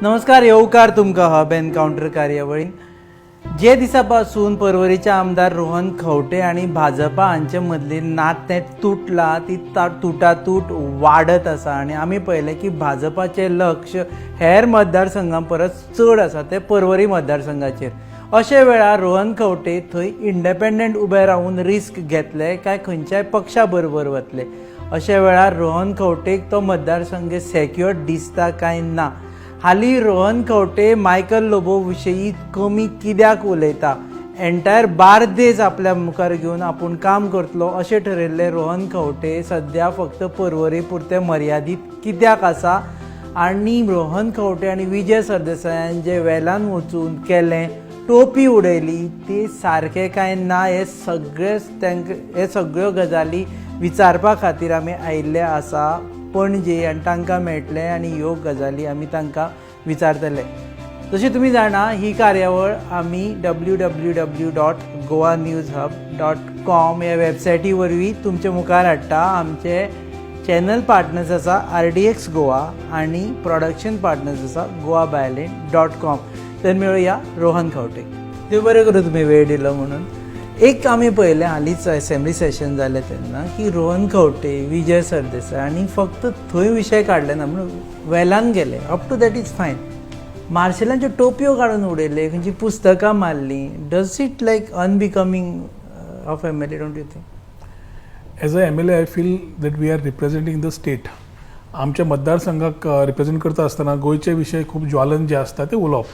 नमस्कार, येवकार तुमकां हब एनकाउंटर कार्यावळीन. जे दिसा पासून पर्वरीचे आमदार रोहन खंवटे आणि भाजपा हांचे मदली नातें तुटलां, ती तुटातूट वाडत आसा आनी आमी पळयलें की भाजपाचें लक्ष हेर मतदारसंघां परस चड आसा ते पर्वरी मतदारसंघाचेर. अशे वेळार रोहन खंवटे थंय इंडिपेंडंट उबे रावन रिस्क घेतले काय खंयच्याय पक्षा बरोबर वतले. अशे वेळार रोहन खंवटेक तो मतदारसंघ सेक्युअर दिसता काय ना. हालीं रोहन खंवटे मायकल लोबो विशयी कमी कित्याक उलयता. एंटायर बार्देस आपल्या मुखार घेवन आपूण काम करतलो अशें ठरयल्लें रोहन खंवटे सद्या फक्त पर्वरी पुरते मर्यादीत कित्याक आसा. आनी रोहन खंवटे आनी विजय सरदेसायान जे वेलान वचून केलें, टोपी उडयली, ती सारकें काय ना हे सगळ्यो गजाली विचारपा खातीर आमी आयिल्ले आसा पणजे आनी तांकां मेळटले आनी ह्यो गजाली आमी तांकां विचारतले. जशें तुमी जाणा, ही कार्यावळ आमी www.goanewshub.com ह्या वेबसायटी वरवीं तुमचे मुखार हाडटा. आमचे चॅनल पार्टनर्स आसा RDX गोवा आनी प्रोडक्शन पार्टनर्स आसा goabyLane.com. तर मेळुया रोहन खंवटे. देव बरें करूं तुमी वेळ दिलो म्हणून. एक आमी पळयलें हालींच असेंब्ली सेशन जालें तेन्ना की रोहन खंवटे, विजय सरदेसाय आनी फक्त थंय विशय काडले ना म्हणून वेलान गेले. अप टू दॅट इज फायन. मार्शलांच्यो टोपयो काडून उडयले, खंयची पुस्तकां मारलीं. Does it like unbecoming of MLA, don't you think? As a MLA I feel that we are representing the state. आमच्या मतदारसंघाक रिप्रेझेंट करता आसतना गोंयचे विशय खूब ज्वलन जे आसता ते उलोवप.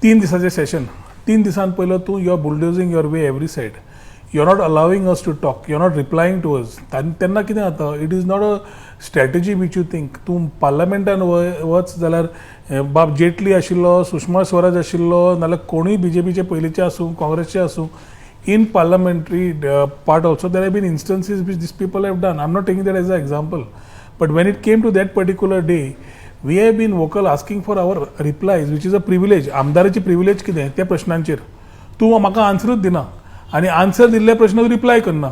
3 दिसाचें सेशन. 3 दिसान पयलो तूं you are bulldozing your way every side. You are not allowing us to talk. You are not replying to us. तेन्ना कितें जाता? It is not a strategy which you think. तूं पार्लमेंटान वच जाल्यार बाब जेटली आशिल्लो, सुषमा स्वराज आशिल्लो, नाल्यार कोणूय BJPचे पयलींचे आसूं, काँग्रेसचे आसूं, in parliamentary part also there have been instances which these people have done. I'm not taking that as an example, but when it came to that particular day, we have been vocal asking for our replies, which is a privilege. आमदाराची privilege कितें त्या प्रश्नांचेर तूं म्हाका आन्सरूच दिना आनी answer दिल्ल्या प्रश्नाक reply करना.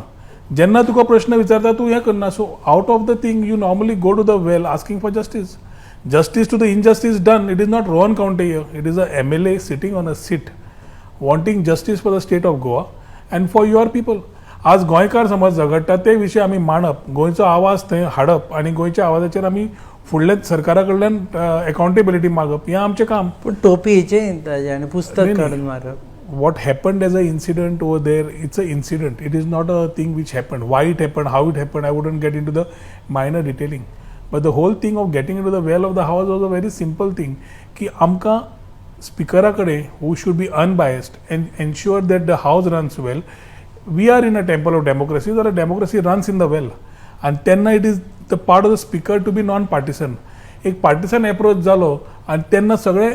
जेन्ना तुका प्रश्न विचारता तूं हें करना. So out of the thing you normally go to the well asking for justice. Justice to the injustice done. It is not Rohan Khaunte here. It is a MLA sitting on a seat wanting justice for the state of Goa and for your people. आज गोंयकार समज झगडटा ते विशय आमी मांडप, गोंयचो आवाज थंय हाडप आनी गोंयच्या आवाजाचेर आमी फुडल्या सरकारा कडल्यान अकाउंटेबिलिटी मागप हें आमचें काम. पूण टोपयेचें आनी पुस्तक काडून मारप. What happened as an incident over there, it's an incident. It is not a thing which happened. Why it happened, how it happened, I wouldn't get into the minor detailing. But the whole thing of getting into the well of the house was a very simple thing. की आमकां स्पिकरा कडेन who should be unbiased and ensure that the house runs well. We are in a temple of democracy, or a democracy runs in the well. And तेन्ना it is the part of the speaker to be non-partisan. एक partisan approach जालो आनी तेन्ना सगळे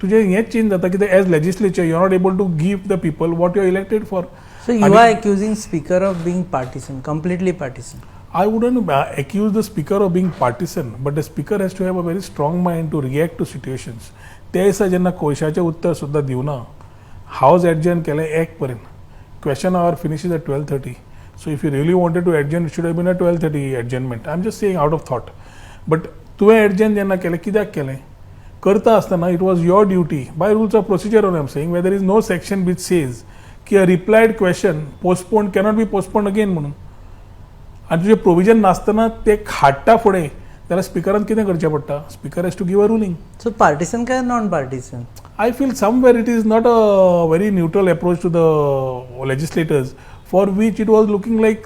तुजें हें change जाता कितें as legislature you are not able to give the people what you are elected for. So you are accusing speaker of being partisan, completely partisan? I wouldn't accuse the speaker of being partisan, but the speaker has to have a very strong mind to react to situations. त्या दिसा जेन्ना कोयशाचें उत्तर सुद्दां दिवना, house adjourn केलें 1 पर्यंत. Question hour finishes at 12:30. So if you really wanted to adjourn, it should have been a 12:30 adjournment. I'm just saying out of thought. But तुवें adjourn जेन्ना केलें कित्याक केलें? करता आसतना it was your duty by rules of procedure only I'm saying, where there is no section which says की a replied question postponed cannot be postponed again म्हणून. आनी तुजें प्रोविजन नासतना ते हाडटा फुडें जाल्यार स्पिकरान कितें करचें पडटा? Speaker has to give a ruling. So partisan काय non partisan? I feel somewhere it is not a very neutral approach to the legislators, for which it was looking like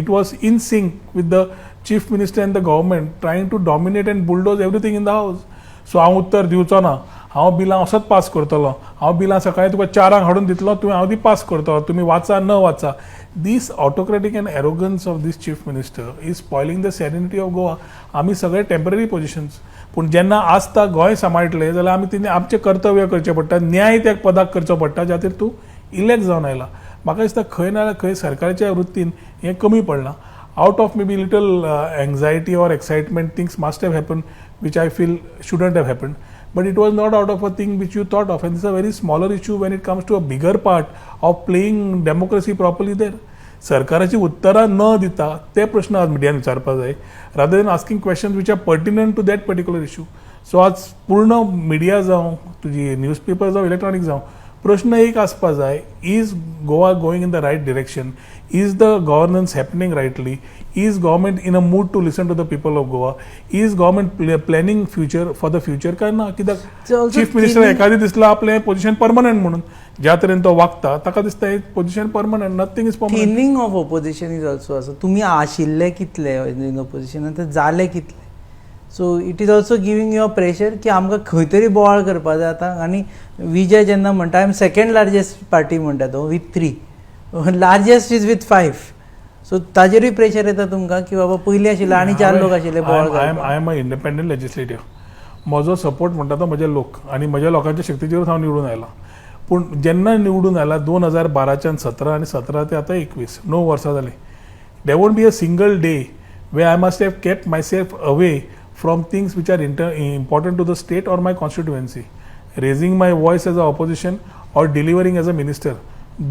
it was in sync with the chief minister and the government trying to dominate and bulldoze everything in the house. So हांव उत्तर दिवचो ना, हांव बिलां असोच pass करतलो, हांव बिलां सकाळीं तुका 4 हाडून दितलो, तुवें हांव ती पास करतलो, तुमी वाचा न वाचा. This autocratic and arrogance of this chief minister is spoiling the serenity of Goa. आमी सगळे टेम्पररी पोजिशन्स. पूण जेन्ना आसता गोंय सांबाळटले जाल्यार आमी तिने आमचें कर्तव्य करचें पडटा, न्याय त्या पदाक करचो पडटा ज्याचेर तूं इलेक्ट जावन आयला. म्हाका दिसता खंय ना खंय सरकाराच्या वृत्तीन हें कमी पडलां. Out of may be little anxiety or excitement things must have happen which I feel shouldn't have happened. But it was not out of a thing which you thought of, and this is a very smaller issue when it comes to a bigger part of playing democracy properly there. सरकाराची उत्तरां न दिता ते प्रश्न आज मिडियान विचारपाक जाय rather than asking questions which are pertinent to that particular issue. So आज पूर्ण मिडिया जावं तुजी न्यूजपेपर जावं इलेक्ट्रॉनिक जावं प्रश्न एक आसपा जाय, is Goa going in the right direction, is the governance happening rightly, is government in a mood to listen to the people of Goa, is government planning future for the future काय ना. कित्याक chief minister एखादी दिसला आपलें position permanent म्हणून ज्या तरेन तो वागता ताका दिसता एक position permanent, nothing is permanent. Thinning of opposition is also आसा. तुमी आशिल्ले कितले इन ओपोजिशन आनी जाले कितले. So it is also giving you a pressure की आमकां खंय तरी बोवाळ करपा जाय आतां. आनी विजय जेन्ना म्हणटा I am second largest party म्हणटा तो with 3, largest is with 5. So ताजेरूय प्रेशर येता तुमकां की बाबा पयलीं आशिल्ले आनी 4 लोक आशिल्ले बोवाळ करपाक. I am a independent legislative. म्हजो सपोर्ट म्हणटा तो म्हजे लोक आनी म्हज्या लोकांच्या शक्तीचेरूच हांव निवडून आयला. पूण जेन्ना निवडून आयला 2012च्यान 17 आनी 17 ते आतां 21 9 वर्सां जालीं. देर won't be a single day way I must have kept my self away from things which are important to the state or my constituency. Raising my voice as a opposition or delivering as a minister.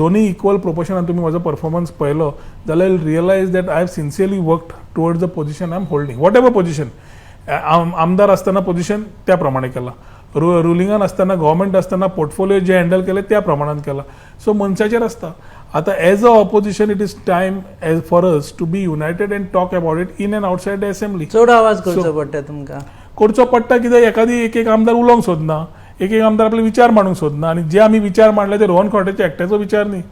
दोन्ही equal प्रोपोर्शनान तुम्ही माझा performance पळयलो जाल्यार realise that I have sincerely worked towards the position I am holding. What ever position. आमदार असताना position त्या प्रमाणे केला, रुलिंगान असताना गव्हर्मेंट असताना पोर्टफोलिओ जे हँडल केले त्या प्रमाणात केला. सो मनशाचेर आसता. आता as a opposition it is time for us to be united and talk about it in and outside the assembly. चड आवाज करचो पडटा तुमकां. करचो पडटा कित्याक एखादी एक आमदार उलोवंक सोदना, एक आमदार आपले विचार मांडूंक सोदना. आनी जे आमी विचार मांडले ते रोहन खंवटेच्या एकट्याचो विचार न्ही,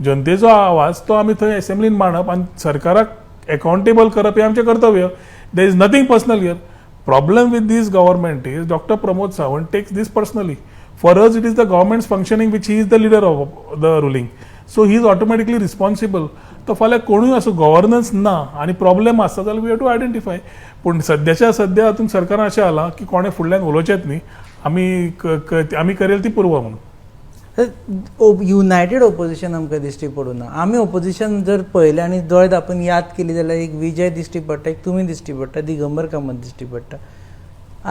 जनतेचो आवाज तो आमी थंय असेंब्लीन मांडप आनी सरकाराक अकाउंटेबल करप हें आमचें कर्तव्य. There is nothing personal here. Problem with this government is Dr. Pramod Sawant takes this personally. For us, it is the government's functioning which he is the leader of the ruling. So he is automatically responsible. तो फाल्यां कोणूय असो governance ना आनी problem आसता जाल्यार we have to identify. पूण सद्याच्या सद्या हातूंत सरकारान अशें आला की कोणें फुडल्यान उलोवचेंच न्ही, आमी करेल ती पुरवा म्हणून. युनायटेड ओपोजिशन आमकां दिश्टी पडूना. आमी ओपोजिशन जर पळयलें आनी दोळे धांपून याद केली जाल्यार एक विजय दिश्टी पडटा, एक तुमी दिश्टी पडटा, दिगंबर कामत दिश्टी पडटा.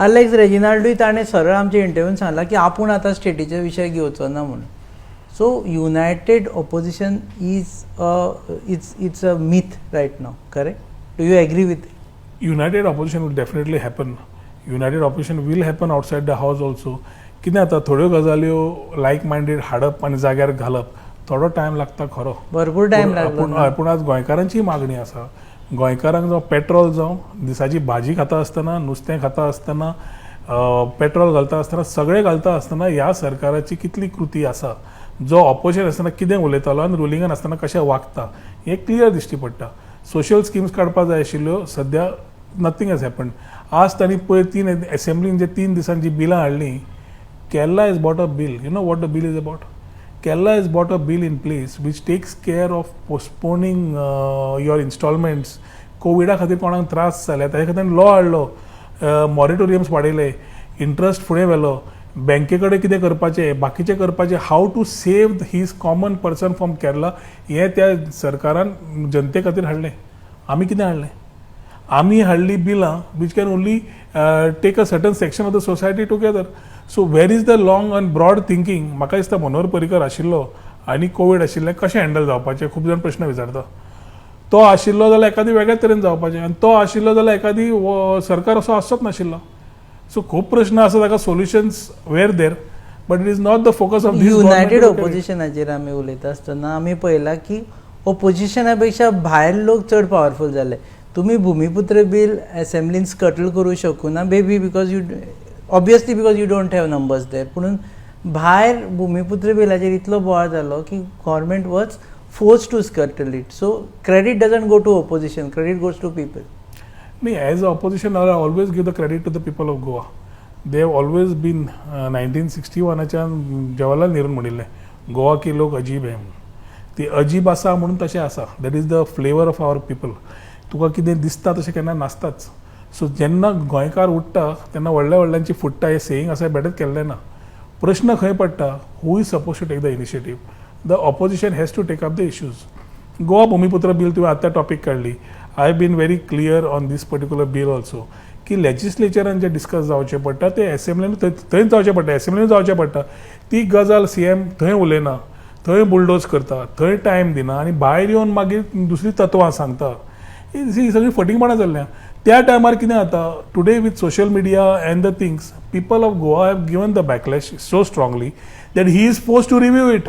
अलेक्स रेजिनाल्डूय ताणें सरळ आमच्या इंटरव्यून सांगला की आपूण आतां स्टेटीचे विशय घेवचो ना म्हणून. So united opposition it's a myth right नाव. Correct? Do you agree with it? United opposition will definitely happen. United opposition will happen outside the house also. कितें जाता थोड्यो गजाल्यो लायक मायंडेड हाडप आनी जाग्यार घालप थोडो टायम लागता खरो, भरपूर टायम लागता. पूण आज गोंयकारांची मागणी आसा. गोंयकारांक जावं पेट्रोल जावं दिसाची भाजी खाता आसतना, नुस्तें खाता आसतना, पेट्रोल घालता आसतना, सगळें घालता आसतना ह्या सरकाराची कितली कृती आसा, जो ऑपोजिशन आसतना कितें उलयतालो आनी रुलिंगान आसतना कशें वागता हें क्लियर दिश्टी पडटा. सोशल स्किम्स काडपाक जाय आशिल्ल्यो, सद्या नथींग हॅज हॅपन्ड. आज तांणी पळय 3 असेंब्लीन जे 3 दिसांची बिलां हाडलीं. Kerala has bought a bill. You know what the bill is about? Kerala has bought a bill in place which takes care of postponing your installments. कोविडा खातीर कोणाक त्रास जाले ताचे खातीर लॉ हाडलो, मॉरिटोरियम्स वाडयले, इंट्रस्ट फुडें व्हेलो, बँके कडेन कितें करपाचें, बाकीचें करपाचें, have to save his common person from Kerala हें त्या सरकारान जनते खातीर हाडलें. आमी कितें हाडलें? आमी हाडली बिलां which can only take a certain section of the society together. So where is the long and broad thinking. म्हाका दिसता मनोहर पर्रीकर आशिल्लो आनी कोवीड आशिल्लें कशें हँडल जावपाचें खूब जाण प्रश्न विचारता. तो आशिल्लो जाल्यार एखादी वेगळ्या तरेन जावपाचें आनी तो आशिल्लो जाल्यार एखादी सरकार असो आसचोच नाशिल्लो. सो खूब प्रश्न आसा ताका solutions where there, but it is not the focus of this united ओपोजिशनाचेर आमी उलयता आसतना आमी पळयलां की ओपोजिशना पेक्षा भायर लोक चड पॉवरफूल जाले. तुमी भुमिपुत्र बिल असेंब्लीन स्कटल करूं शकूना, baby because you obviously because you don't have numbers there. पूण भायर भुमिपुत्र बिलाचेर इतलो बोवाळ जालो की government was force to scuttle it. So credit doesn't go to opposition, credit goes to people. न्ही, as a opposition I always give the credit to the people of Goa. They have always been 1961च्यान जवाहरलाल नेरून म्हणिल्लें गोवा की लोक अजीब है म्हणून. ती अजीब आसा म्हणून तशें आसा. That is the flavour of our people. तुका कितें दिसता तशें केन्ना नासताच. सो जेन्ना गोंयकार उठ्ठा तेन्ना व्हडल्या व्हडल्यांची फुट्टा हें सेयींग अशें बेटर केल्लें ना. प्रश्न खंय पडटा, who is suppose to take the initiative. The opposition has to take up the issues. Goa Bhumiputra bill तुवें आतां टॉपीक काडली. I have been very clear on this particular bill also की लेजिस्लेचरान जे डिस्कस जावचें पडटा ते असेंब्लीन थंयच जावचें पडटा, असेंब्लीन जावचें पडटा. ती गजाल CM थंय उलयना. थंय बुलडोज करता, थंय टायम दिना आनी भायर येवन मागीर दुसरी तत्वां सांगता. ही सगळी फटींगपणां जाल्ल्या. त्या टायमार कितें जाता, today with social media and the things, people of Goa have given the backlash so strongly that he is force to review it.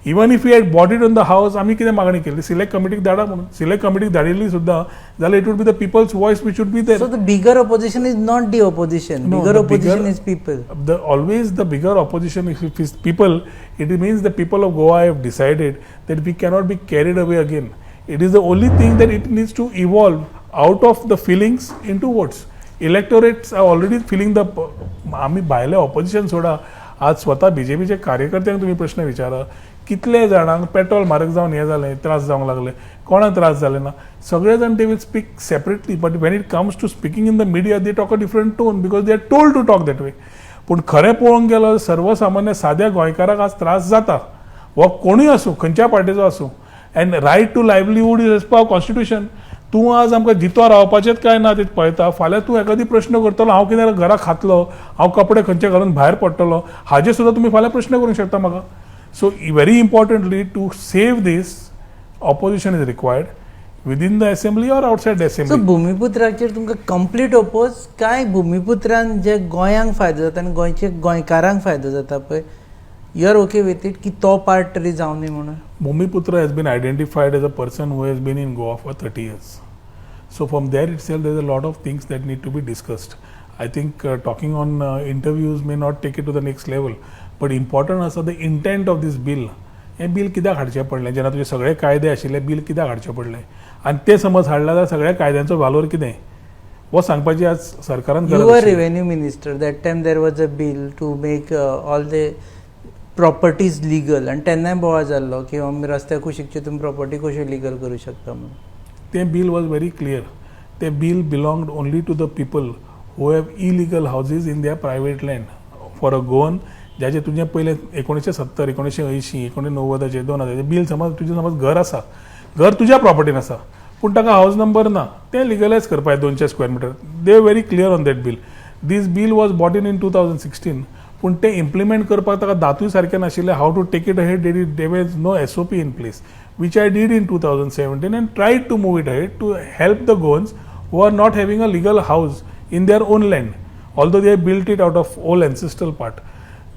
Even if you had bought it on the house, आमी कितें मागणी केली, select कमिटीक धाडा म्हणून. Select कमिटीक धाडिल्ली सुद्धा जाल्यार it would be the people's voice which would be there. So the bigger opposition is not the opposition. No, Bigger the opposition bigger- is people. Always the bigger opposition if is people, it means the people of Goa have decided that we cannot be carried away again. It is the only thing that it needs to evolve out of the feelings into votes. Electorates are already feeling the आम्ही भायले opposition सोडा, आज स्वता बीजेपीचे कार्यकर्त्यांक तुम्ही प्रश्न विचारा, कितले जाणांक petrol म्हारग जावन हे जालें, त्रास जावंक लागले, कोणाक त्रास जाले ना. सगळे जाण they will speak separately, but when it comes to speaking in the media they talk a different tone because they are told to talk that way. पूण खरें पळोवंक गेलो सर्वसामान्य साद्या गोंयकाराक आज त्रास जाता, हो कोणूय आसूं, खंयच्या पार्टीचो आसूं. And right to livelihood is as per constitution. तूं आज आमकां जितो रावपाचेंच काय ना ते पळयता. फाल्यां तूं एखादी प्रश्न करतलो, हांव कितें घरा खातलो, हांव कपडे खंयचे घालून भायर पडटलो, हाजे सुद्दां तुमी फाल्यां प्रश्न करूंक शकता म्हाका. So very importantly to save this opposition is required within the assembly or outside the so assembly. भुमिपुत्राचेर तुमकां कंप्लीट ओपोज काय भुमिपुत्रान जे गोंयांक फायदो जाता आनी गोंयचे गोंयकारांक फायदो जाता पळय, you are okay with it की तो पार्ट तरी जावं न्ही म्हणून. Bhumiputra has been identified as a person who has been in Goa for 30 years. So from there itself, there is a lot of things that need to be discussed. I think talking on interviews may not take it to the next level, but important also the intent of this bill. हे bill कित्याक हाडचें पडलें, जेन्ना तुजे सगळे कायदे आशिल्ले bill कित्याक हाडचें पडलें, आनी ते समज हाडला जाल्यार सगळ्या कायद्यांचो वालोर कितें हो सांगपाची आज सरकारान you are revenue minister, that time there was a bill to make all the properties legal, आनी तेन्नाय बोवाळ जाल्लो की आमी रस्त्यार कुशीकचे तुमी प्रॉपर्टी कश्यो लिगल करूं शकता म्हणून. ते बिल वॉज व्हेरी क्लियर. ते bill belonged only to the people who have illegal houses in their private land. For a Goan ज्याचे तुजें पयलें 1970, 1980, 1990, 2000 बिल समज तुजें समज घर आसा, घर तुज्या प्रॉपर्टीन आसा पूण ताका हाऊस नंबर ना, तें लिगलायज करपाक 200 square metre. They very clear on that bill. This bill was bought in 2016, पूण ते इम्प्लिमेंट करपाक ताका दातूय सारकें नाशिल्लें. Have to take it ahead, there was no SOP in place, which I did in 2017 and tried to move it ahead to help the Goans who are not having a legal house in their own land, although they have built it out of old ancestral part.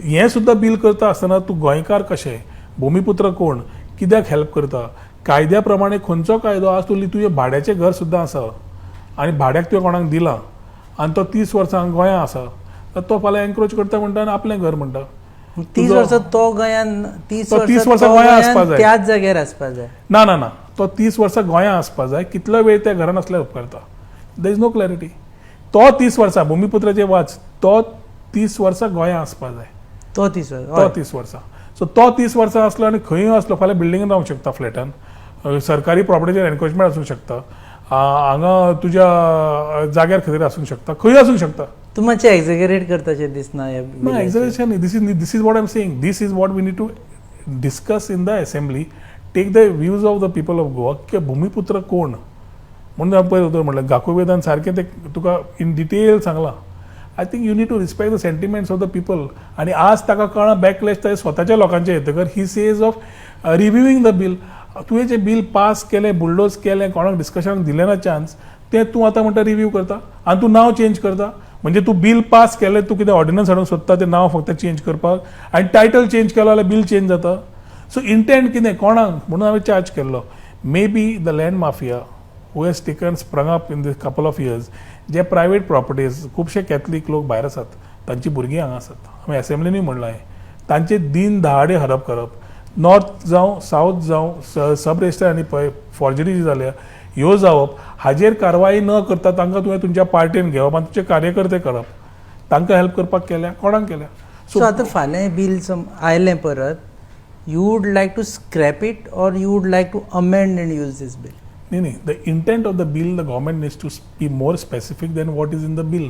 हें सुद्दां bill करता आसतना तूं गोंयकार कशें, भुमिपुत्र कोण, कित्याक help करता, कायद्या प्रमाणे खंयचो कायदो आज तुजें भाड्याचें घर सुद्दां आसा आनी भाड्याक तुवें कोणाक दिलां आनी तो 30 वर्सां गोंयां आसा, तर तो फाल्यां एनक्रोच करता म्हणटा आनी आपलें घर म्हणटा. 30 वर्सां तो गोंयान, 30 वर्सां गोंयां आसपाक जाय, त्याच जाग्यार आसपाक जाय. ना ना ना, तो 30 वर्सां गोंयां आसपाक जाय. कितलो वेळ त्या घरान असल्यार उपकारता, देर इज नो क्लॅरिटी. तो 30 वर्सां भुमिपुत्राचें वाच, तो 30 वर्सां गोंयां आसपाक जाय. तो 30 वर्सां, तो 30 वर्सां. सो तो 30 वर्सां आसलो आनी खंय आसलो, फाल्यां बिल्डिंगेन रावंक शकता, फ्लॅटान, सरकारी प्रॉपर्टीचेर एनक्रोचमेंट आसूंक शकता, हांगा तुज्या जाग्यार खंय आसूंक शकता, खंय आसूंक शकता. तूं मातशें एक्झॅगरेट करताशें दिसना. No, exaggeration. This is what I'm saying. This is what we need to discuss in the assembly. Take the views of the people of Goa. की भूमिपुत्र कोण म्हणून हांवें पळय म्हटलें गाकुवेदान सारकें तें तुका इन डिटेल सांगलां. I think you need to respect the sentiments of the people. आनी आज ताका कळना बॅकलॅश ताच्या स्वताच्या लोकांचे येतकर he says of reviewing the bill. तुवें जें बिल पास केलें, बुलडोज केलें, कोणाक डिस्कशनाक दिलें ना चान्स, तें तूं आतां म्हणटा रिव्ह्यू करता आनी तूं नांव चेंज करता. म्हणजे तूं बिल पास केलें, तूं कितें ऑर्डिनन्स हाडूंक सोदता तें नांव फक्त चेंज करपाक, आनी टायटल चेंज केलो जाल्यार बिल चेंज जाता. सो इंटेंट कितें कोणाक म्हणून हांवें चार्ज केल्लो. May be the land mafia who has taken sprung up in the couple of years, जे प्रायवेट प्रॉपर्टीज, खुबशे कॅथलीक लोक भायर आसात, तांची भुरगीं हांगा आसात, हांवें असेंब्लीनूय म्हणलां हें, तांचे दीन दहाडे हरप करप. नॉर्थ जावं सावथ जावं सब रेजिस्टर आनी पळय फॉर्जरी जी जाल्या ह्यो जावप, हाजेर कारवाई न करता तांकां तुवें तुमच्या पार्टीन घेवप आनी तुजे कार्यकर्ते करप, तांकां हेल्प करपाक केल्या, कोणाक केल्या. सो आतां फाल्यां बिल आयलें परत, you would like to scrap it or you would like to amend and use this bill? न्ही, the intent of the bill the government needs to be more specific than what is in the bill,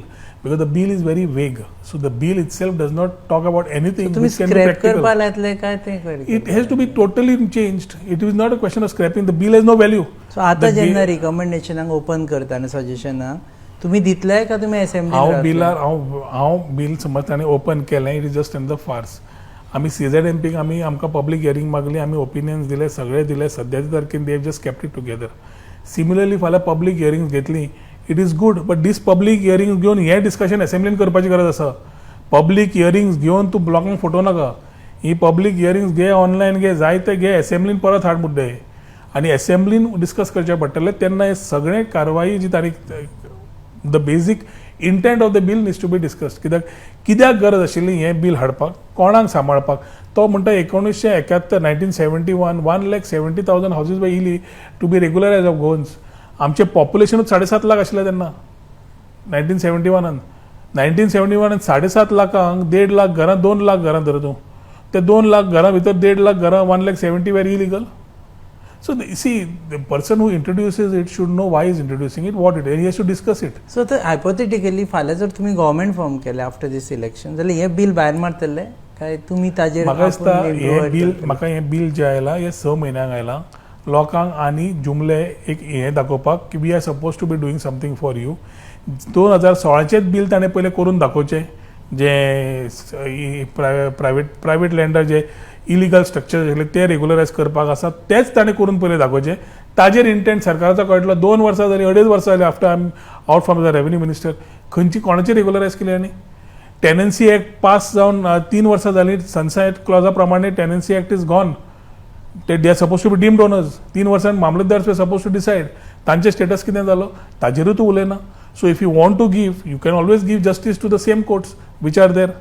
because the bill is very vague. So the bill itself does not talk about anything. तुमी scrap करपाक लायतले काय तें? It has to be totally changed. It is not a question of scrapping. The bill has no value. So आतां जेन्ना रिकमेंडेशनाक open करता आनी सजेशनाक तुमी दितले काय तुमी असेंब्ली? हांव बिल समज ताणें ओपन केलें, it is just in the farce. आमी CZ-MPक आमी आमकां पब्लीक हियरींग मागली, आमी ओपिनियन्स दिले, सगळे दिले. सद्याच्या तारखेन they have just kept it together. Similarly फाल्यां पब्लीक हियरींग घेतली, it is good, but this public hearing घेवन हें डिस्कशन असेंब्लीन करपाची गरज आसा. पब्लीक हियरिंग्स घेवन तूं ब्लॉकांक फोटो नाका. ही पब्लीक हियरिंग्स घे, ऑनलायन घे, जाय ते घे, असेंब्लीन परत हाड मुद्दे आनी असेंब्लीन डिस्कस करचें पडटलें. तेन्ना हे सगळे कारवाई जी तारीख the basic intent of the bill needs to be discussed. कित्याक गरज आशिल्ली हें बील हाडपाक, कोणाक सांबाळपाक. तो म्हणटा 1971 1971 1,70,000 हावजीस बाय इली टू बी रेग्युलरायज ऑफ गोन्स. आमचें पॉप्युलेशनूच 7.5 लाख आशिल्लें तेन्ना 1971. 1971 7.5 लाखांक 1.5 लाख घरां, 2 लाख घरां धर तूं. ते 2 लाख घरां भितर 1.5 लाख घरां 1,70,000 वेर illegal. So see, the person who introduces it should know why he is introducing it, what it is, and he has to discuss it. So hypothetically फाल्यां जर तुमी गव्हर्मेंट फॉर्म केले आफ्टर दिस इलेक्शन जाल्यार हे bill भायर मारतले काय तुमी ताजेर? म्हाका दिसता हें बिल जें आयलां हें 6 म्हयन्यांक आयलां. लोकांक आनी जुमले एक हें दाखोवपाक की we are suppose to be doing something for you. 2016चेच बिल ताणें पयलें करून दाखोवचें, जे प्रायवेट लँडर जे इलिगल स्ट्रक्चर आशिल्ले ते रेग्युलरायज करपाक आसा तेच ताणें करून पयलें दाखोवचें. ताजेर इंटेंट सरकाराचो कळटलो. 2 वर्सां जालीं, 2.5 वर्सां जालीं after I am out from the revenue minister. खंयची कोणाची रेग्युलरायज केली आनी? टेनन्सी एक्ट पास जावन 3 वर्सां जालीं. सनसायट क्लॉजा प्रमाणे tenancy act is gone. They are suppose to be deemed owners. 3 वर्सांनी मामलेदार सपोज टू डिसायड. तांचे स्टेटस कितें जालो ताजेरूय तूं उलयना. So if you want to give, you can always give justice to the same courts which are there.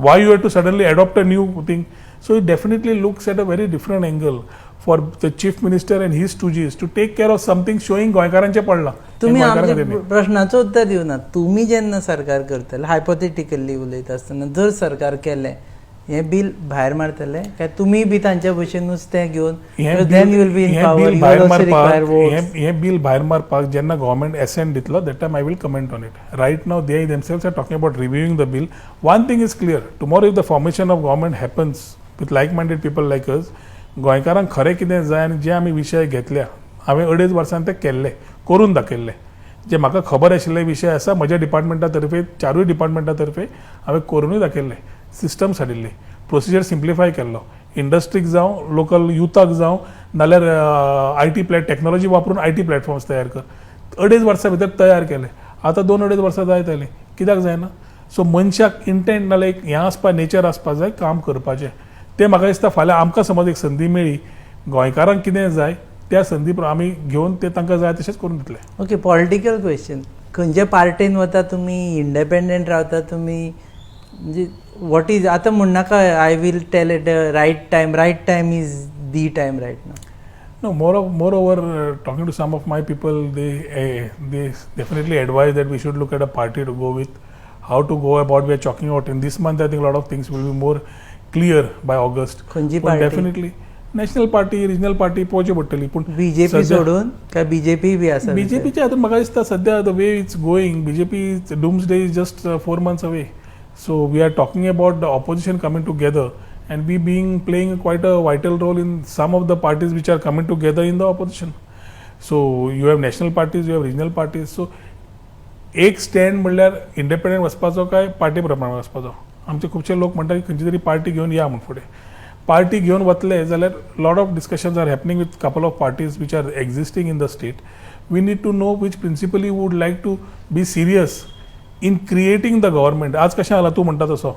Why you have to suddenly adopt a new thing? So it definitely looks at a very different angle for the chief minister and his stooges to take care of something showing गोंयकारांचे पडला. तुम्ही आमच्या प्रश्नाचं उत्तर दिवना. तुम्ही जेन्ना सरकार करतले, हायपोथेटिकली उलयता आसतना जर सरकार केलें हे बिल भायर मारतले काय तुम्ही बी तांच्या भशेनूच तें घेवन then you will be in power, you will also require votes? हें बिल भायर मारपाक जेन्ना गव्हर्मेंट एसेंट दितलो that time I will comment on it. Right now they themselves are talking about reviewing the bill. One thing is clear, tomorrow if the formation of government happens with like minded people like us, गोंयकारांक खरें कितें जाय आनी जे आमी विशय घेतल्या हांवें 2.5 वर्सांनी ते केल्ले, करून दाखयल्ले. जे म्हाका खबर आशिल्ले विशय आसा म्हज्या डिपार्टमेंटा तर्फे, 4 डिपार्टमेंटा तर्फे हांवें करूनय दाखयल्ले. सिस्टम्स हाडिल्ली, प्रोसिजर सिम्प्लिफाय केल्लो. इंडस्ट्रीक जावं, लोकल युथाक जावं, नाल्यार IT टॅक्नॉलॉजी वापरून IT प्लॅटफॉर्म्स तयार कर. 2.5 वर्सां भितर तयार केले. आतां 2-2.5 वर्सां जायत आयलीं. कित्याक जायना? सो मनशाक इंटेंट नाल्यार एक हें आसपा, नेचर आसपा जाय काम करपाचें. तें म्हाका दिसता फाल्यां आमकां समज एक संदी मेळ्ळी, गोंयकारांक कितें जाय त्या संदी आमी घेवन ते तांकां जाय तशेंच करून दितले. Okay, political question. खंयच्या पार्टीन वता तुमी, इंडिपेंडंट रावता तुमी, म्हणजे वॉट इज आतां म्हणनाका I will tell at right time is the time right now. No, moreover, talking to some of my people, they definitely advise that we should look at a party to go with. How to go about, we are talking about in this month. I think a lot of things will be more clear by August. खंयची party? Definitely national party, regional party पळोवची पडटली. पूण BJP सोडून काय BJP बी आसा? बीजेपीचे आतां म्हाका दिसता सद्या the way it's going, BJP doomsday is just 4 months away. So we are talking about the opposition coming together and we playing quite a vital role in some of the parties which are coming together in the opposition. So you have national parties, you have regional parties. So एक stand म्हणल्यार independent वचपाचो काय party प्रमाणे वचपाचो. आमचे खुबशे लोक म्हणटा की खंयची तरी पार्टी घेवन या म्हणून फुडें. पार्टी घेवन वतले जाल्यार lot of discussions are happening with couple of parties which are existing in the state. We need to know which principally would like to be serious in creating the government. आज कशें आला तूं म्हणटा तसो,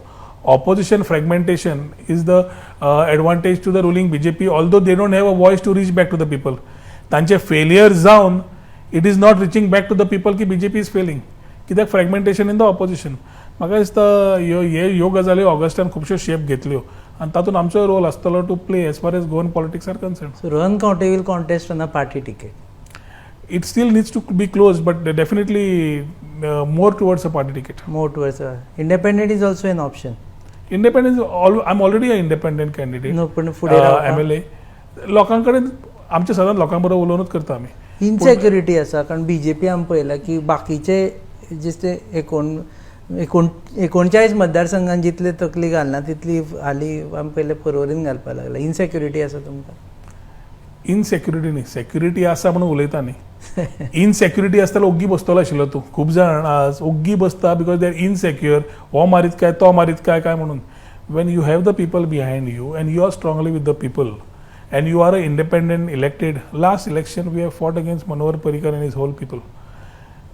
opposition fragmentation is the advantage to the ruling BJP, although they don't have a voice to reach back to the people. तांचे failure जावन it is not reaching back to the people की BJP is failing. कित्याक fragmentation in the opposition. म्हाका दिसता ह्यो गजाली Augustan खुबश्यो shape घेतल्यो आनी तातूंत आमचो रोल आसतलो to play as far as Goan politics are concern. So Rohan Khaunte will contest on a party ticket. It still needs to be closed, but definitely more towards a party ticket. More towards independent is also an option. Independent, I'm already an independent candidate. No, पण फुडें MLA. लोकांकडे आमचे सदांच लोकां बरोबर उलोवनूच करता आमी. इनसेक्युरिटी आसा, कारण बीजेपी आमी पळयला की बाकीचे जे 39 मतदारसंघांत जितले तकली घालना तितली हाली आमी पयले पर्वरीन घालपाक लागला. इनसेक्युरिटी आसा तुमकां? इनसेक्युरिटी न्ही, सेक्युरिटी आसा म्हणून उलयता न्ही. इनसेक्युरिटी आसतालो ओग्गी बसतलो आशिल्लो तूं. खूब जाण आज ओग्गी बसता बिकॉज दे आर इनसेक्युअर. हो मारीत काय तो मारीत काय म्हणून. when you have the people behind you and you are strongly with the people and you are an independent elected. Last election we have fought against Manohar Parrikar and his whole people.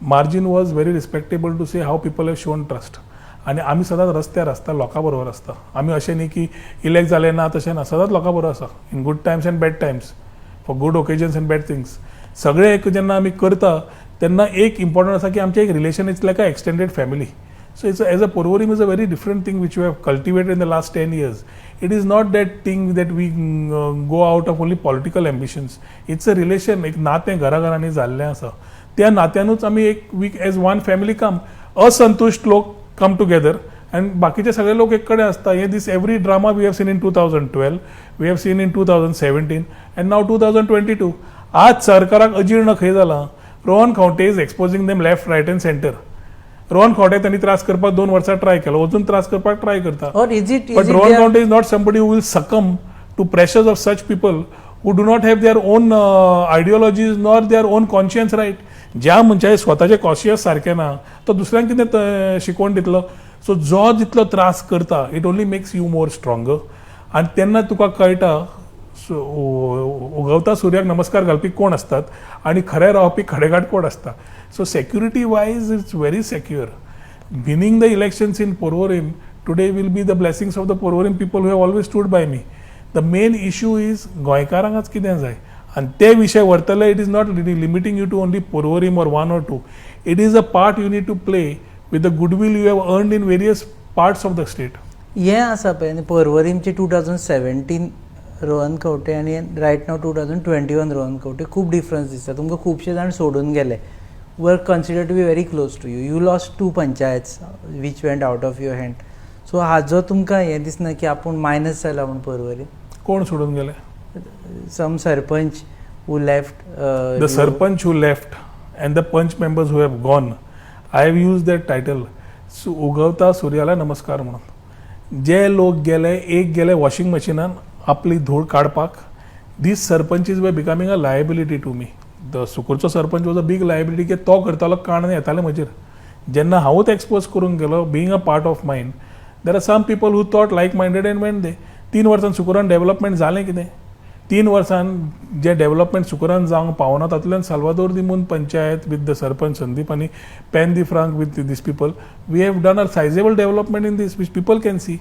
Margin was very respectable to say how people have shown trust. आणि आम्ही सदांच रस्त्यार आसता, लोकां बरोबर आसता. आमी अशें न्ही की इलेक्ट जाले ना तशें ना, सदांच लोकां बरोबर आसा in good Times end bad Times, for good occasions end bad things. सगळे एक जेन्ना आमी करता तेन्ना एक इम्पॉर्टंट आसा की आमचें एक relation it's like a extended family. So it's as a Porvorim is a very different thing which we have cultivated in the last 10 years. It is not that thing that we go out of only political ambitions. It's a relation, एक नातें घराघरांनी जाल्लें आसा. त्या नात्यानूच आमी एक we age one family कम. असंतुष्ट लोक कम टुगेदर and बाकीचे सगळे लोक एक कडेन आसता. हे this every drama we have seen in 2012, we have seen in 2017 and now 2022. आज सरकाराक अजीर्ण खंय जाला. Rohan Khaunte is exposing them left right and centre. Rohan Khanwate त्यांनी त्रास करपाक 2 वर्सां ट्राय केलो, अजून त्रास करपाक ट्राय करता. But Rohan Khaunte is not somebody who will succumb to pressures of such people who do not have their own ideologies nor their own conscience right. ज्या मनशाचे स्वताचे कॉन्शियस सारखे ना तो दुसऱ्यांक कितें शिकवण दितलो. सो जो जितलो त्रास करता it only makes you more stronger. आनी तेन्ना तुका कळटा उगवता सुर्याक नमस्कार घालपी कोण असतात आणि खरे रावपी खडेगाठ कोण असता. So security wise it's very secure. Winning the elections in Porvorim today will be the blessings of the Porvorim people who have always stood by me. The main issue is गोंयकारांकच कितें जाय आनी ते विशय व्हरतले. It is not limiting you to only Porvorim or 1 or 2. It is a part you need to play with the goodwill you have earned in various parts of the state. हे आसा पळय न्ही पर्वरीमचे 2017 रोहन खंवटे आनी रायट नाव 2021 रोहन खंवटे खूब difference दिसता. तुमकां खुबशे जाण सोडून गेले. Were considered to be very close to you. You lost 2 panchayats which went out of your hand. So हाजो तुमकां हें दिसना की आपूण मायनस जाला म्हूण पर्वरी. कोण सोडून गेले? Some sarpanch who left. The sarpanch who left and the punch members who have gone. I have used that title. उगवता सूर्याला नमस्कार म्हणून. जे लोक गेले, एक गेले वॉशिंग मशिनान आपली धूळ काडपाक. These sarpanches were becoming a liability to me. The सुकूरचो sarpanch was a big liability की तो करतालो काण येताले म्हजेर. जेन्ना हांवूच एक्सपोज करून गेलो being a part of mind. There are some people who thought like minded and went they. 3 वर्सान सुकुरान डेव्हलपमेंट जालें कितें? 3 वर्सान जे डेव्हलपमेंट सुकुरान जावंक पावना तातूंतल्यान साल्वादोर दिमून पंचायत विथ द सरपंच संदीप आनी Penha de Franca with this people we have done a sizeable development in this which people can see.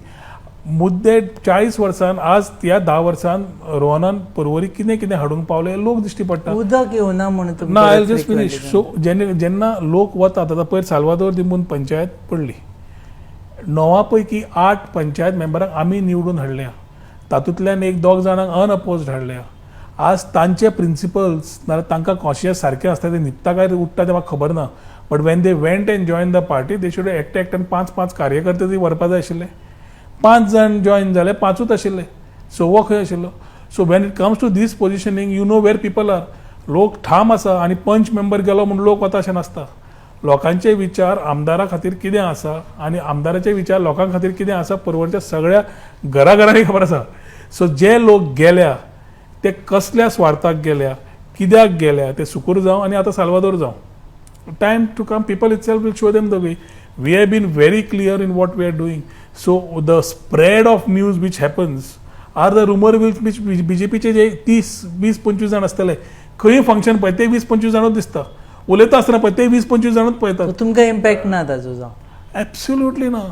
मुद्दे 40 वर्सान आज त्या 10 वर्सान रोहनान पर्वरी कितें कितें हाडूंक पावले लोक दिश्टी पडटा. उदक येवना म्हणून ना आय जस्ट फिनिश. सो जेन्ना लोक वतात आतां पयर साल्वादोर दिमून पंचायत पडली. 9 पैकी 8 पंचायत मेंबरांक आमी निवडून हाडल्या. तातूंतल्यान 1-2 जाणांक अनअपोज्ड हाडल्या. आज तांचे प्रिंसिपल्स नाल्यार तांकां कॉन्शियस सारकें आसता ते न्हिदता काय उठता ते म्हाका खबर ना. But when they went end join the party they should एकटे एकट्यान 5-5 कार्यकर्ते ती व्हरपा जाय आशिल्ले. 5 जाण जॉइन जाले, 5च आशिल्ले. सो वो खंय आशिल्लो. So when it comes to this positioning you know where people are. लोक ठाम आसा आनी पंच मेंबर गेलो म्हणून लोक वता अशें नासता. लोकांचे विचार आमदारा खातीर कितें आसा आनी आमदाराचे विचार लोकां खातीर कितें आसा पर्वरच्या सगळ्या घराघरांनी खबर आसा. सो जे लोक गेल्या ते कसल्या स्वार्थाक गेल्या, कित्याक गेल्या ते सुकूर जावं आनी आतां साल्वादोर जावं. Time to come people itself will show them the way. We have been very clear in what we are doing. So the spread of news which happens are the rumor which BJPचे जे 30-20-25 जाण आसतले खंय function पळय ते 20-25 जाणूच दिसता. उलयता आसतना पळय ते 20-25 जाणूच पळयतात. तुमकां इम्पॅक्ट ना ताजो जावं? एब्सोल्युटली ना.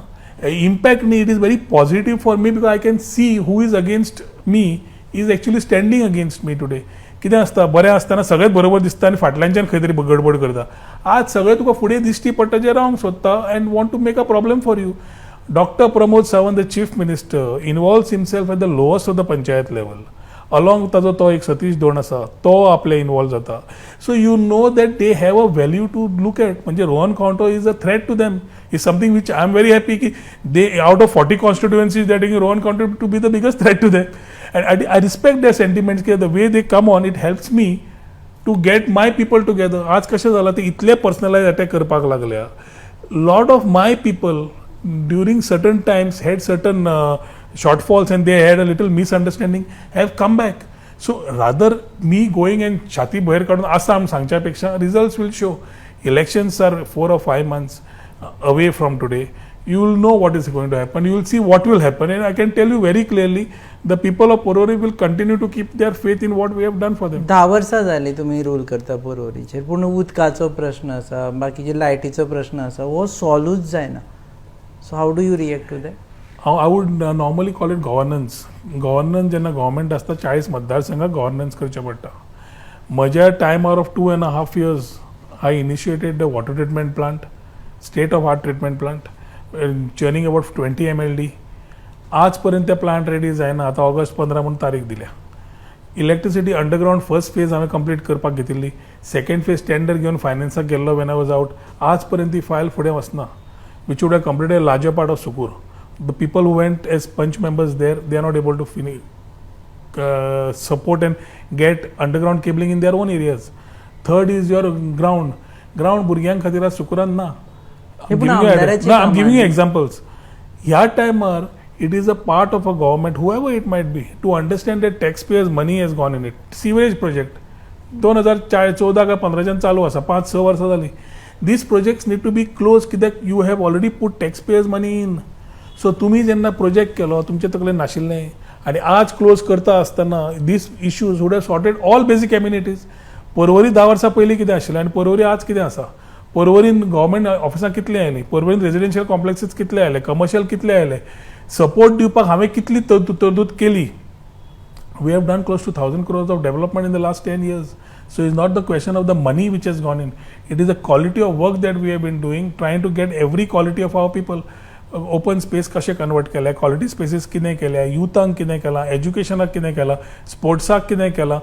इम्पॅक्ट न्ही. It is very positive for me because I can see who is against me is actually standing against me today. कितें आसता बरें आसतना सगळेच बरोबर दिसता आनी फाटल्यानच्यान खंय तरी गडबड करता. आज सगळें तुका फुडें दिश्टी पडटा जे रावंक सोदता and want to make a problem for you. Dr. Pramod Sawant, the chief minister, involves himself at the lowest of the panchayat level. Along ताजो तो एक सतीश दोन आसा तो आपले इन्वॉल्व जाता. So you know that they have a value to look at. म्हणजे Rohan Khaunte is a threat to them. Is something which I am very happy की they out of 40 constituencies that Rohan Khaunte to be the biggest threat to them. And I respect their sentiments की the way they come on it helps me to get my people together. आज कशें जालां ते इतले personalise attack करपाक लागल्या. Lot of my people during certain times had certain shortfalls and they had a little misunderstanding have come back. So rather me going and छाती बाहेर काढून असं आम सांगच्या पेक्षा results will show. Elections are 4 or 5 months away from today. you will know what is going to happen, you will see what will happen, and I can tell you very clearly, the people of Porvorim will continue to keep their faith in what we have done for them. 10 वर्सां जाली तुम्ही rule करता पोरवरीचेर, पूण उदकाचो प्रश्न आसा, बाकीचे लायटीचो प्रश्न आसा, हो सॉल्वूच जायना. So how do you react to that? I would normally call it governance. Governance जेन्ना गव्हर्मेंट आसता 40 मतदारसंघाक गव्हर्नन्स करचें पडटा. म्हज्या टायमार of 2.5 years I initiated the water treatment plant, state of art treatment plant, churning about 20 MLD. आज पर्यंत त्या प्लांट रेडी जायना. आता ऑगस्ट 15 म्हणून तारीख दिल्या. इलेक्ट्रिसिटी अंडरग्राउंड फर्स्ट फेज हांवें कंप्लीट करपाक घेतिल्ली. सेकंड फेज टेंडर घेवन फायनान्साक गेल्लो वेन आय वॉज आउट. आज पर्यंत ती फायल फुडें वचना, which would have completed larger part of Sukur. The people who went as punch members there, they are not able to support and get underground cabling in their own areas. Third is your ground भुरग्यांक खातीर आज सुकुरान ना. I'm giving you examples. ह्या टायमार it is a part of a government, whoever it might be, to understand that taxpayers money has gone in it. Sewage project 2014 का 15 चालू आसा, 5-6 वर्सां जाली. These projects need to be closed कित्याक you have already put taxpayers money in. So तुम्ही जेन्ना project केलो तुमचे तकलेन नाशिल्लें आनी आज क्लोज करता आसतना these issues would have sorted all basic communities. Porvorim 10 वर्सां पयलीं कितें आशिल्लें आनी पर्वरी आज कितें आसा? पर्वरीन गव्हर्मेंट ऑफिसां कितले आयलीं, पर्वरीन रेजिडेन्शियल कॉम्प्लेक्सीस कितले आयले, कमर्शियल कितले आयले, सपोर्ट दिवपाक हांवें कितली तरतूद केली. We have done close to 1000 crores of development in the last 10 years. So it's not the question of the money which has gone in. It is the quality of work that we have been doing, trying to get every quality of our people. Open space कशें convert केले, quality species कितें केले, युथांक कितें केलां, एज्युकेशनाक कितें केलां, स्पोर्ट्साक कितें केलां,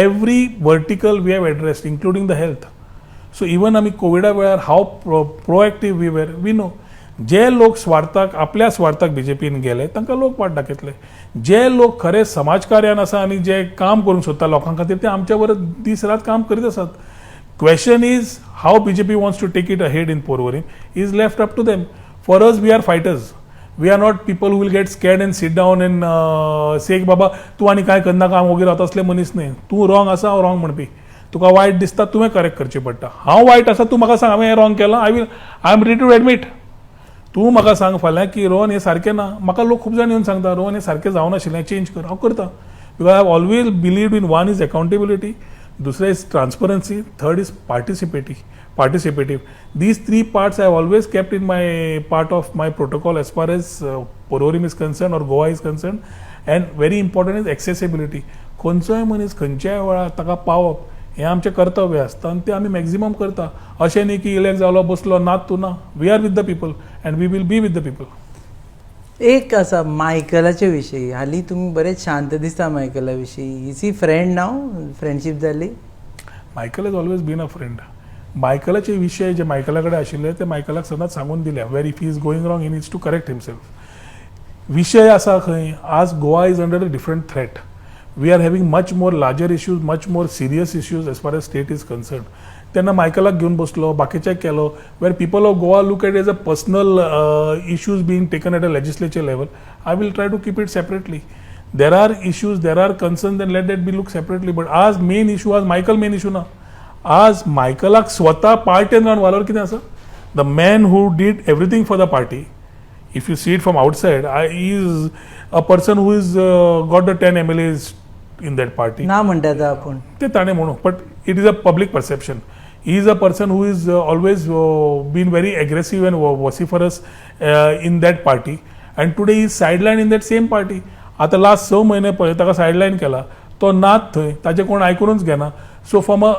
every vertical we have addressed including the health. So even आमी कोविडा वेळार हाव proactive we were, we know. जे लोक स्वार्थाक आपल्या स्वार्थाक बीजेपीन गेले तांकां लोक वाट दाखयतले. जे लोक खरे समाजकार्यान आसा आनी जे काम करूंक सोदता लोकां खातीर ते आमच्या बरोबर दीस रात काम करीत आसात. Question is how BJP wants to take it ahead in Porvorim is left up to them. For us, we are fighters. We are not people who will get scared and sit down and say बाबा तू आनी काय करना काम वगैरे रावता असले मनीस न्ही. तू रॉंग आसा हांव रॉंग म्हणपी. तुका वायट दिसता तुवें करेक्ट करचें पडटा. हांव वायट आसा तूं म्हाका सांग हांवें हें रॉंग केलां, I am ready to admit. तूं म्हाका सांग फाल्यां की रोहन हें सारकें ना. म्हाका लोक खूब जाण येवन सांगता रोहन हें सारकें जावं नाशिल्लें, चेंज कर. हांव करता. Because I have always believed in one is accountability, दुसरें is transparency, third is participative. These 3 parts I have always kept in my part of my protocol as far as Porvorim is concerned or Goa is concerned. And very important is accessibility. खंयचोय मनीस खंयच्याय वेळार ताका पावप हें आमचें कर्तव्य आसता आनी तें आमी मॅक्झिमम करता. अशें न्ही की इलेक्ट जालो बसलो नात तूं ना. We are with the people and we will be with the people. एक आसा मायकलाचे विशयी. हालीं तुमी बरेच शांत दिसता मायकला विशयी. इज ही फ्रेंड नाव? फ्रेंडशीप जाली? Michael has always been a friend. मायकलाचे विशय जे मायकला कडेन आशिल्ले ते मायकलाक सदांच सांगून दिल्या where if he is going wrong he needs to correct himself. विशय आसा खंय आज Goa is under a different threat. We are having much more larger issues, much more serious issues as far as state is concern. तेन्ना मायकलाक घेवन बसलो, बाकीच्याक केलो, where people of Goa look at as a personal issues being taken at a legislature level. I will try to keep it separately. There are issues, there are concern, then let that be look separately. But आज main issue, आज Michael main issue ना. आज मायकलाक स्वता पार्टीन रावन वालोर कितें आसा? The man who did everything for the party. If you see it from outside, is a person who is got the 10 MLAs in that party. ना म्हणटात आपूण ते ताणें म्हणून, but it is a public perception. He is a person who is always been very aggressive and vociferous in that party, and today he is sidelined in that same party. आता last 6 महिने पळय ताका सायडलायन केला, तो नात थंय, ताजे कोण आयकूनच घेना. So from a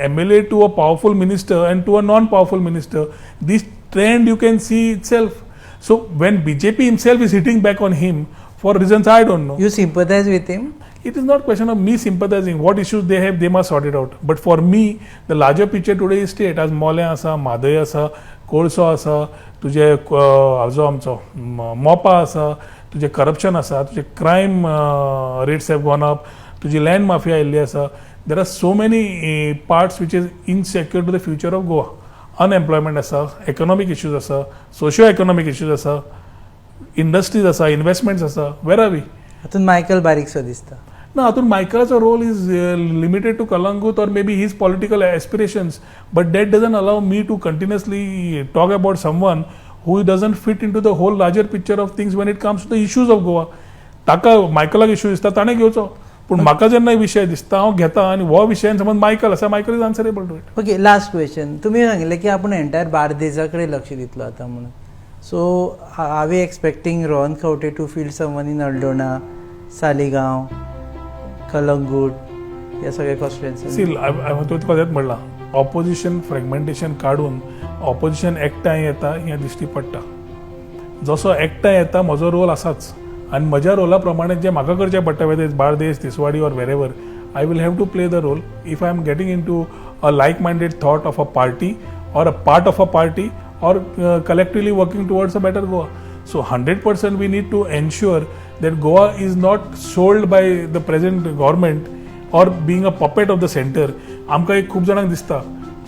MLA to a powerful minister and to a non-powerful minister, this trend you can see itself. So when BJP himself is hitting back on him for reasons I don't know. You sympathize with him? It is not question of me sympathizing. What issues they have, they must sort it out. But for me, the larger picture today is state. As मोले आसा, मादय आसा, कोळसो आसा, तुझे हाजो आमचो मोपा आसा, तुझे करप्शन आसा, तुझे crime rates have gone up, तुझी लँड माफिया आयिल्ली आसा. There are so many parts which is insecure to the future of Goa. Unemployment आसा, economic issues आसा, socio-economic issues आसा, industries आसा, investments आसा. Where are we? हातून मायकल बारीकसो दिसता. No, हातून मायकलाचो role is limited to Kalangut or maybe his political aspirations, but that doesn't allow me to continuously talk about someone who doesn't fit into the whole larger picture of things when it comes to the issues of Goa. ताका मायकलाक issue दिसता ताणें घेवचो, पूण म्हाका जेन्ना विशय दिसता हांव घेता आनी हो विशयान समज मायकल आसा, Michael is answerable to it. Okay, last question. तुम्ही सांगितलं की आपण एंटायर बार्देजाकडे लक्ष दितलो आता म्हणून. So are we expecting Rohan Khaunte to field someone in Aldona, Saligao, Calangute, या सगळ्या कॉन्स्टिट्युएन्सी? सी हांवें तुका तेंच म्हणलां, ऑपोजिशन फ्रॅगमेंटेशन काडून ऑपोजिशन एकठांय येता हें दिश्टी पडटा. जसो एकठांय येता म्हजो रोल आसाच, आनी म्हज्या रोला प्रमाणे जे म्हाका करचें पडटा, whether is Bardez, Tiswadi or wherever, I will have to play the role if I am getting in to a like minded thought of a party or a part of a party or collectively working towards a better Goa. So 100% we need to ensure that Goa is not sold by the present government or being a puppet of the center. आमकां एक खूब जाणांक दिसता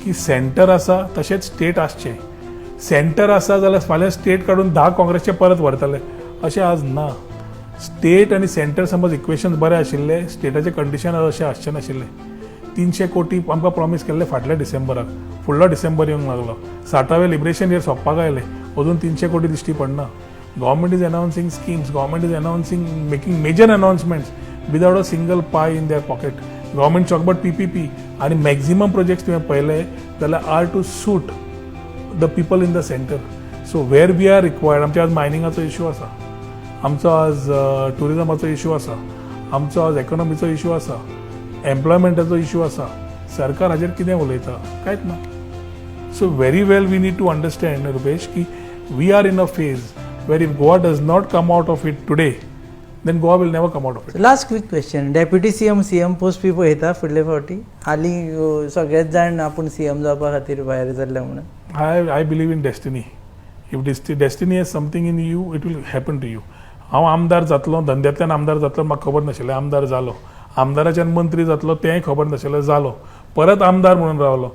की centre आसा तशेंच state आसचें. Centre आसा जाल्यार फाल्यां स्टेट काडून 10 काँग्रेसचे परत व्हरतले, अशें आज ना. स्टेट आनी सेंटर समज इक्वेशन्स बरे आशिल्ले, स्टेटाचे कंडिशन अशें आसचें नाशिल्लें. 300 कोटी आमकां प्रॉमीस केल्ले फाटल्या डिसेंबराक, फुडलो डिसेंबर येवंक लागलो, 60वें लिबरेशन इयर सोंपपाक आयलें, अजून 300 कोटी दिश्टी पडना. Government is announcing schemes, government is announcing making major announcements without a single pie in their pocket. Government talk about PPP आनी मॅक्झिमम प्रोजेक्ट्स तुवें पळयले जाल्यार are to suit the people in the centre. So where we are required, आमच्या आज मायनिंगाचो issue आसा, आमचो आज टुरिजमाचो issue आसा, आमचो आज इकॉनॉमीचो इश्यू आसा, एम्प्लॉयमेंटाचो इश्यू आसा. सरकार हाजेर कितें उलयता? कांयच ना. So very well we need to understand, Rupesh, की we are in a phase where if Goa does not come out of it today, then Goa will never come out of it. Last quick question. Deputy CM post बी पळयता फुडले फावटी? हालीं सगळेच जाण आपूण CM जावपा खातीर भायर सरले म्हणून. I believe in destiny. If destiny has something in you, it will happen to you. हांव आमदार जातलो, धंद्यातल्यान आमदार जातलो, म्हाका खबर नाशिल्लें, आमदार जालो. आमदाराच्यान मंत्री जातलो तेंय खबर नाशिल्लें, जालो. परत आमदार म्हणून रावलो.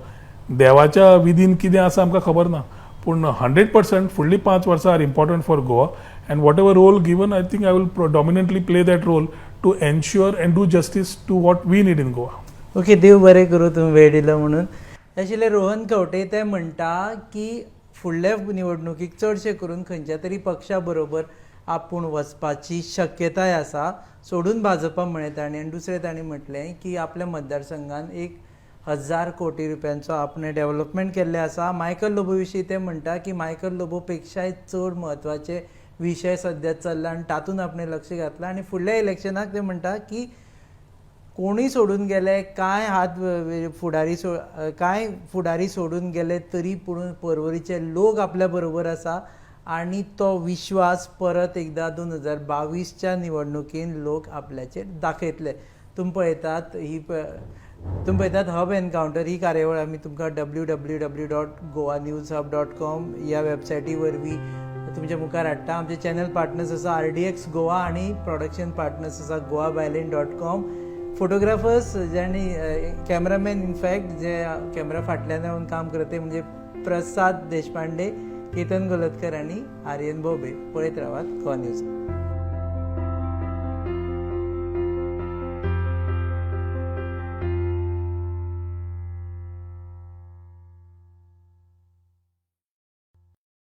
देवाच्या विधीन कितें आसा आमकां खबर ना, पूण 100% फुडलीं 5 वर्सां are important for Goa, and whatever role given, I think I will dominantly play that role to ensure and do justice to what we need in Goa. Okay, देव बरें करूं तुमी वेळ दिलो म्हणून. आशिल्ले रोहन खंवटे ते म्हणटा की फुडल्या निवडणुकीक चडशे करून खंयच्या तरी पक्षा बरोबर आपूण वचपाची शक्यताय आसा, सोडून भाजपा म्हणे ताणें. आनी दुसरें ताणें म्हटलें की आपल्या मतदारसंघान 1000 कोटी रुपयांचो आपणें डेव्हलपमेंट केल्लें आसा. मायकल लोबो विशीं ते म्हणटा की मायकल लोबो पेक्षाय चड म्हत्वाचे विशय सद्या चल्ला आनी तातूंत आपणें लक्ष घातलां. आनी फुडल्या इलेक्शनाक ते म्हणटा की कोणीय सोडून गेले, कांय फुडारी सोडून गेले तरी पूण पर्वरीचे लोक आपल्या बरोबर आसा, आनी तो विश्वास परत एकदा 2022च्या निवडणुकीन लोक आपल्याचेर दाखयतले. तुमी पळयतात हब एनकावंटर. ही कार्यावळ आमी तुमकां www.goanewshub.com ह्या वेबसायटी वरवीं तुमच्या मुखार हाडटा. आमचे चॅनल पार्टनर्स आसा RDX गोवा आनी प्रोडक्शन पार्टनर्स आसा गोवा ByLane.com. फोटोग्राफर्स ज्यांनी कॅमेरामॅन इनफॅक्ट जे कॅमेरा फाटल्यान रावन काम करते म्हणजे प्रसाद देशपांडे, केतन गोलतकर आनी आर्यन बोबे. पळयत रावात गोवा न्यूज.